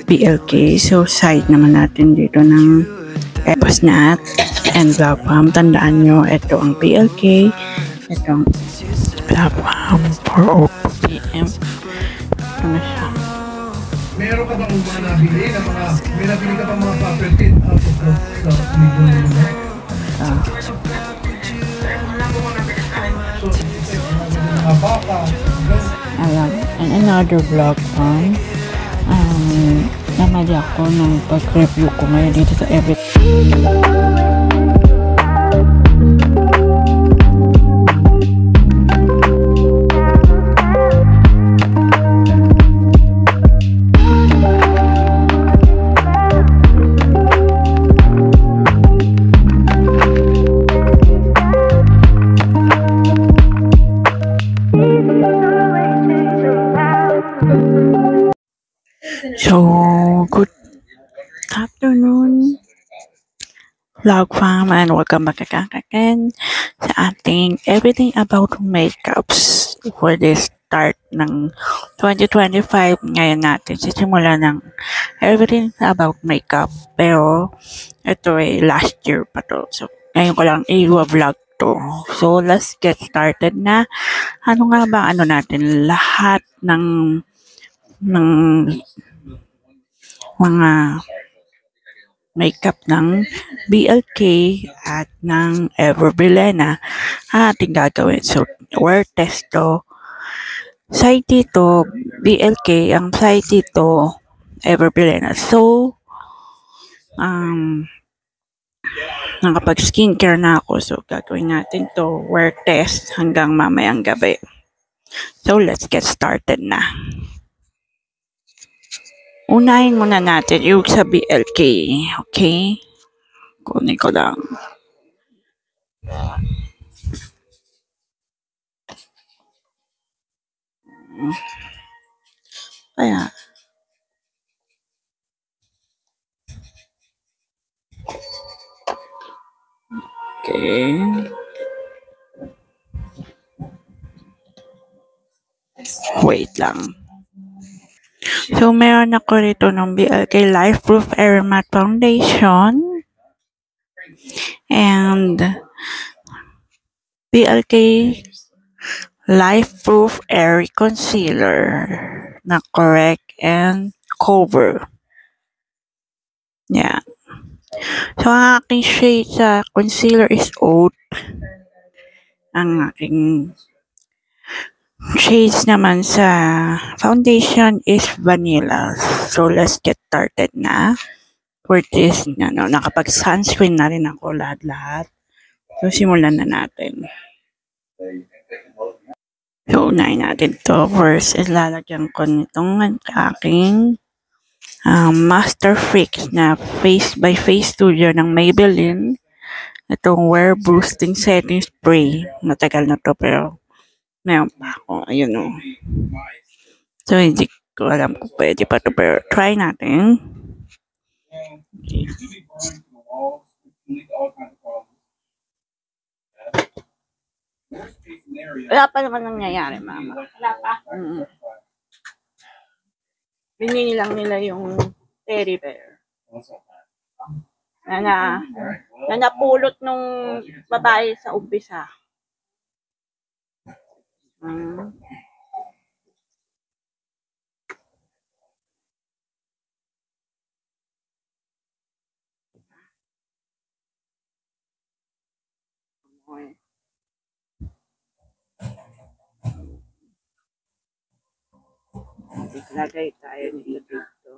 BLK. So, side naman natin dito ng Snap and Love Farm. Tandaan nyo, ito ang BLK. Ito ang Love Farm for 4 p.m. Ito na siya. Meron ka bang mga nabili na mga, may nabili ka bang mga property out of the million mo? Ayan, and another vlog on namali ako ng pag-review ko ngayon dito sa everything. So, good afternoon, Vlog Farm, and welcome back again sa ating Everything About Makeups for this start ng 2025. Ngayon natin sisimula ng Everything About Makeup, pero ito ay last year pa to. So, ngayon ko lang i-vlog to. So, let's get started na. Ano nga ba natin? Lahat ng mga makeup ng BLK at ng Everbelena ating gagawin. So, wear test to. Side dito, BLK. Ang side dito, Everbelena. So, nakapag skincare na ako. So, gagawin natin to wear test hanggang mamayang gabi. So, let's get started na. Unahin muna natin yung sa BLK. Okay? Kunin ko lang. Kaya. Okay. Wait lang. So, meron ako rito ng BLK Life Proof Air Matte Foundation and BLK Life Proof Airy Concealer na correct and cover. Yeah. So, ang aking shade sa concealer is Oat. Ang aking shades naman sa foundation is Vanilla. So, let's get started na. For this, nakapag sunscreen na rin ako lahat-lahat. So, simulan na natin. So, unahin natin to. First, ilalagyan ko nitong aking Master Fix na Face by Face Studio ng Maybelline. Itong Wear Boosting Setting Spray. Matagal na to pero meron pa ako. Ayun o. So, hindi ko alam kung pwede pa to pero try natin. Okay. Wala pa naman nangyayari, mama. Wala pa? Binili lang nila yung teddy bear. Na napulot nung babae sa umpisa. Lagay tayo nito dito.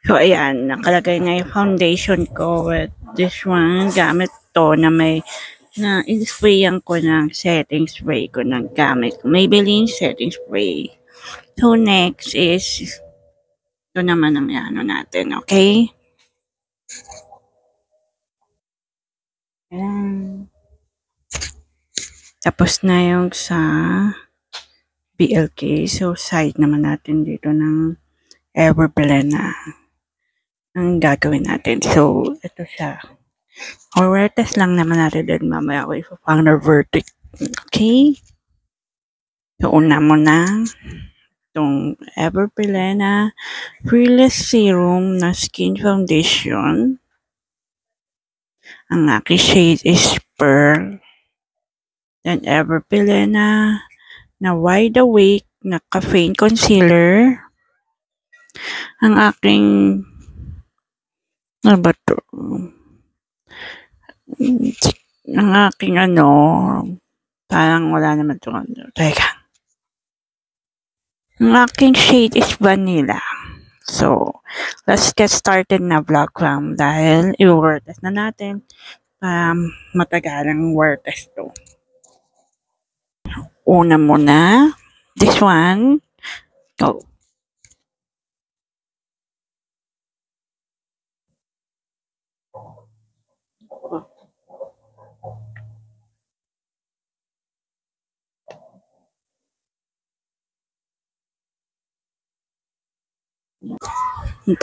So, ayan. Nakalagay na yung foundation ko with this one. Gamit to na may na-sprayan ko ng setting spray ko ng gamit. Maybelline setting spray. So, next is ito naman ang natin. Okay? Ayan. Tapos na yung sa BLK. So, side naman natin dito ng Everbelena ang gagawin natin. So, ito siya. Or wear test lang naman natin din mamaya with final verdict. Okay? So, una mo na itong Everbelena Fearless Serum na Skin Foundation. Ang aking shade is Pearl. Then Everbelena na Wide Awake na Caffeine Concealer. Ang aking ano ba to? Ang aking parang wala naman ito. Teka. Ang aking shade is Vanilla. So, let's get started na vlog fam dahil i-wear test na natin para matagalang wear test to. Una muna, this one, go.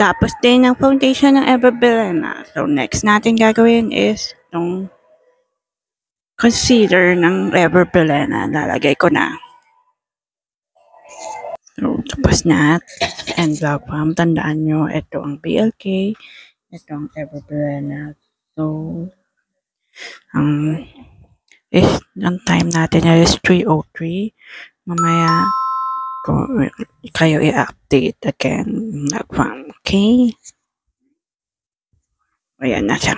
Tapos din ang foundation ng Everbelena. So, next natin gagawin is itong concealer ng Everbelena. Lalagay ko na. So, tapos na. And vlog fam, tandaan nyo, ito ang BLK. Ito ang Everbelena. So, ang time natin is 3:03. Mamaya, kayo i-update again. Vlog fam, okay? Ayan na siya.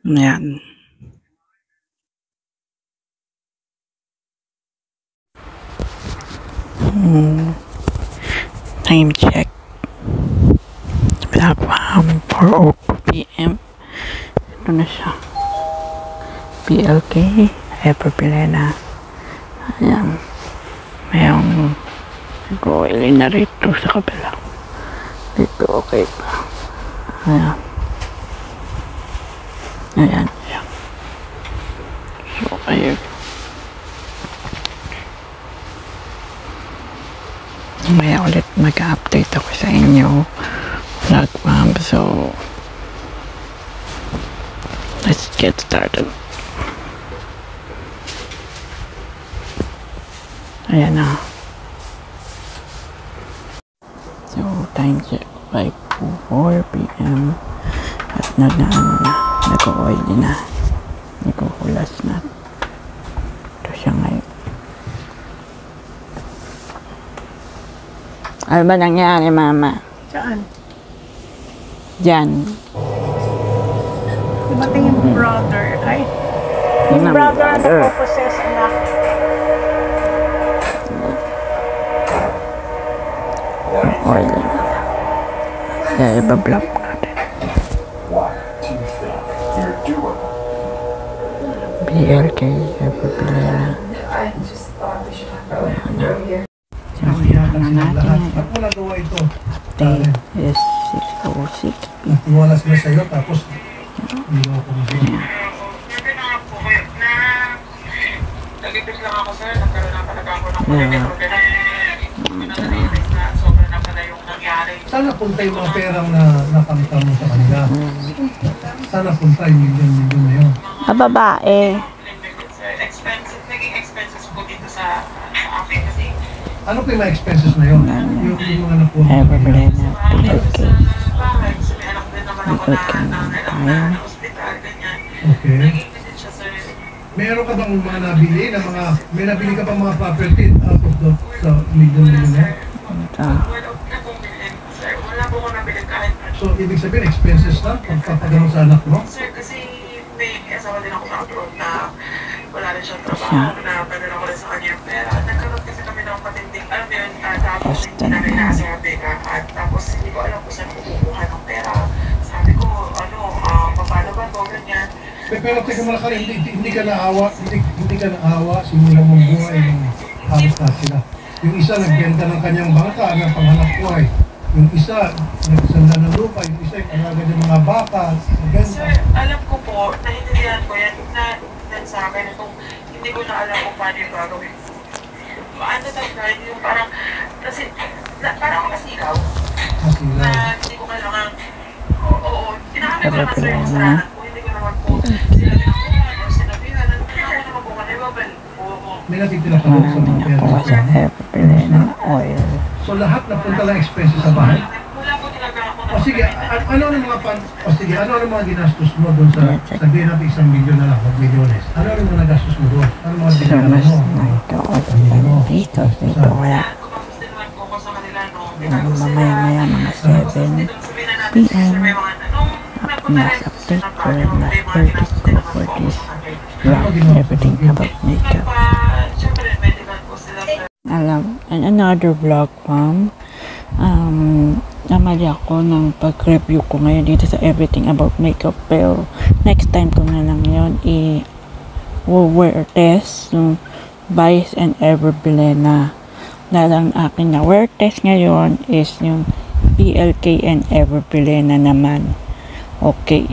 Ayan. Time check. Vlog fam, 4:02 p.m. Ito na siya. BLK, Everbelena. Ayan. Mayroong oily na rito sa kabila. Dito okay pa. Ayan. Ayan siya. So, ayun. Maya ulit mag-update ako sa inyo. Vlog fam. So, let's get started. Ayan na. So, time check. 5:04 p.m. At nag-oily na. Nagkukulas na. Ito siya ngayon. Ano ba nangyari, mama? Saan? Diyan. Dumating yung brother. Ay, yung brother na nagpo-possess anak. Oily na. Kaya iba-block natin. BLK, Everbelena. So, yan na natin. At mo nagawa ito. Day is 6:06. Natiwala sila sa'yo, tapos hindi mo ako masaya. Nagipis lang ako, sir. Nagkaroon na talaga ako ng problema. Sobrang na pala yung nangyari. Saan napunta yung mga perang na nakamta mo sa kanila? Saan napunta yung milyon na yun? Babae. Expensive, naging expenses po dito sa akin kasi Ano po yung mga expenses na yun? Yung mga napunta. Everbelena, BLK. bahay. Kasi may anak din naman ako na hospital, ganyan. Okay. Naging visit siya, sir. Meron ka bang mga nabili na may nabili ka bang mga property out of the sa milyon na yun? Wala po bilhin, sir. Wala po ko nabili kahit ano. So, ibig sabihin, expenses na pagpapagano sa anak mo? Sir, kasi may asawa din ako sa abroad na wala rin siyang trabaho, na padala ko rin sa kanya yung pera. Nagkaroon kasi kami ng patinding, alam mo yun, tapos hindi namin naasabi ka. At tapos hindi ko alam kung saan kukuha ng pera. Sabi ko, paano ba ito, ganyan. Pero teka mo lang, hindi ka naawa, simulan mong buhay ng halos na sila. Yung isa nagbenta ng kanyang bangka ng panghanap buhay. Yung isa nagsanda ng lupa, yung isa yung alaga ng mga baka, nagbenta. Sir, alam ko po, naintindihan ko yan na sa akin itong hindi ko na alam kung paano yung gagawin. Ano tayo, yung parang, kasi, parang ako nasigaw. Na hindi ko kailangan, oo, inakamit ko naman sir yung kasalanan ko. May natitira pa doon sa mga pera. Ako sa Every ng oil. So lahat na punta lang expenses sa bahay? O sige, ano ang mga ano ang mga ginastos mo doon sa sabihin natin 1 milyon na lang, 1 milyones? Ano ang mga nagastos mo doon? Ano ang mga So, dinala mas mo? dito wala. Mamaya mga 7 p.m. Last update ko, last verdict ko for this vlog, everything about makeup. And another vlog fam, namali ako ng pag-review ko ngayon dito sa everything about makeup, pero next time ko na lang yun wear test yung Vice and Ever Bilena. Lang akin na wear test ngayon is yung BLK and Ever Bilena naman. Okay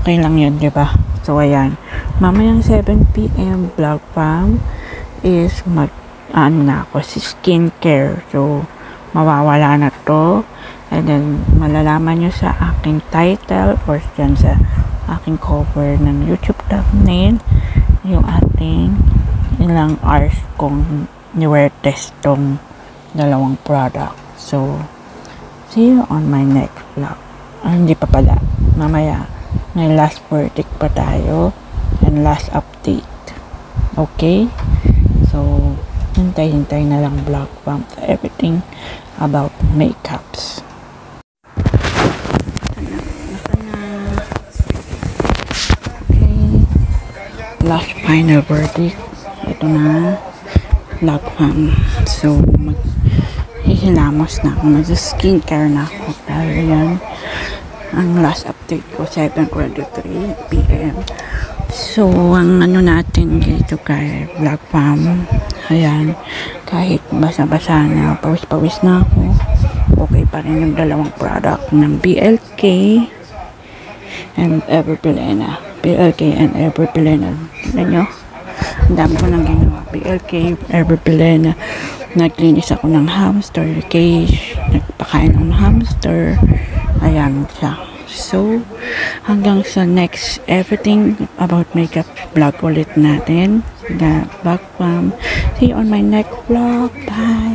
lang yun, diba? So ayan, mamayang 7 p.m. vlog fam is na ako si skincare. So mawawala na to, and then malalaman nyo sa aking title or dyan sa aking cover ng YouTube thumbnail yung ating ilang hours kong ni-wear test tong dalawang product. So see you on my next vlog. Hindi pa pala, mamaya may last verdict pa tayo and last update. Okay, so hintay na lang vlog fam sa everything about makeups. Okay, last final verdict. Ito na vlog fam. So hihilamos na ako, mag-skincare na ako dahil yan ang last update ko 7:23 p.m. So ang ano natin dito kay vlog fam, ayan, kahit basa-basa na, pawis-pawis na ako, okay pa rin yung dalawang product ng BLK and Ever Bilena. BLK and Ever Bilena, tignan nyo, ang dami ko nang ginawa. BLK, Ever Bilena, naglinis ako ng hamster cage, nagpakain ako ng hamster, ayan siya. So hanggang sa next everything about makeup vlog ulit natin, the vlog fam. See you on my next vlog. Bye.